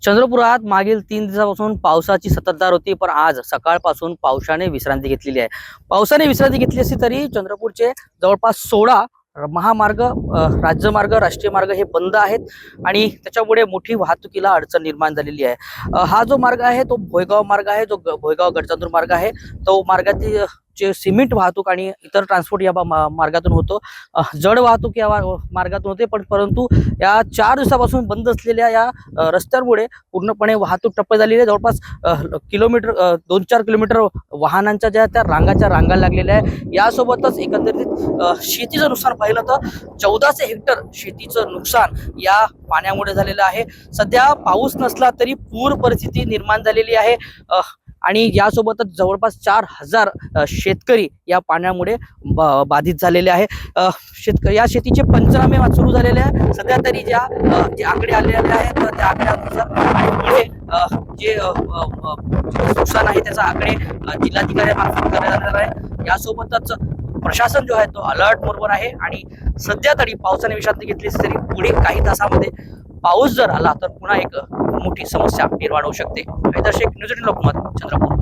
चंद्रपुरात मागील 3 दिवसापासून पावसाची संततधार होती, पण आज सकाळपासून पावसाने विश्रांती घेतलेली आहे. पावसाने विश्रांती घेतली असली तरी चंद्रपूरचे जवळपास 16 महामार्ग, राज्यमार्ग, राष्ट्रीय मार्ग हे बंद आहेत आणि त्याच्यामुळे मोठी वाहतुकीला अडचण निर्माण झालेली आहे. हा जो मार्ग आहे तो भोयगाव मार्ग आहे, जो भोयगाव गडचंद्र मार्ग आहे. तो मार्गातील जे सिमेंट वाहतूक आणि इतर ट्रान्सपोर्ट या मार्गातून होतो. जड वाहतूक या मार्गातून होते, परंतु या 4 दिवसापासून बंद असलेल्या या रस्त्यांमुळे पूर्णपणे वाहतूक ठप्प झालेली आहे. जवळपास किलोमीटर 2-4 किलोमीटर वाहनांच्या ज्या त्या रांगा लागलेल्या आहे. यासोबतच एकंदरीत शेतीचं नुकसान पाहिलं तर 1400 हेक्टर शेतीचं नुकसान या पाण्यामुळे झालेलं आहे. सध्या पाऊस नसला तरी पूर परिस्थिती निर्माण झालेली आहे आणि यासोबतच जवळपास 4000 शेतकरी या पाण्यामुळे बाधित झालेले आहे. या शेतीचे पंचनामे सुरू झालेले आहे. सध्या तरी जे आकडे आलेले आहेत त्या आकड्यानुसार पुढे जे नुकसान आहे त्याचा आकडे जिल्हाधिकाऱ्यांमार्फत करण्यात येणार आहे. यासोबतच प्रशासन जो आहे तो अलर्ट मोडवर आहे आणि सध्या तरी पावसाने विश्रांती घेतली तरी पुढे काही तासामध्ये पाऊस जर आला तर पुन्हा एक मोठी समस्या निर्माण होऊ शकते. हैदर शेख, न्यूज 18 लोकमत, चंद्रपूर.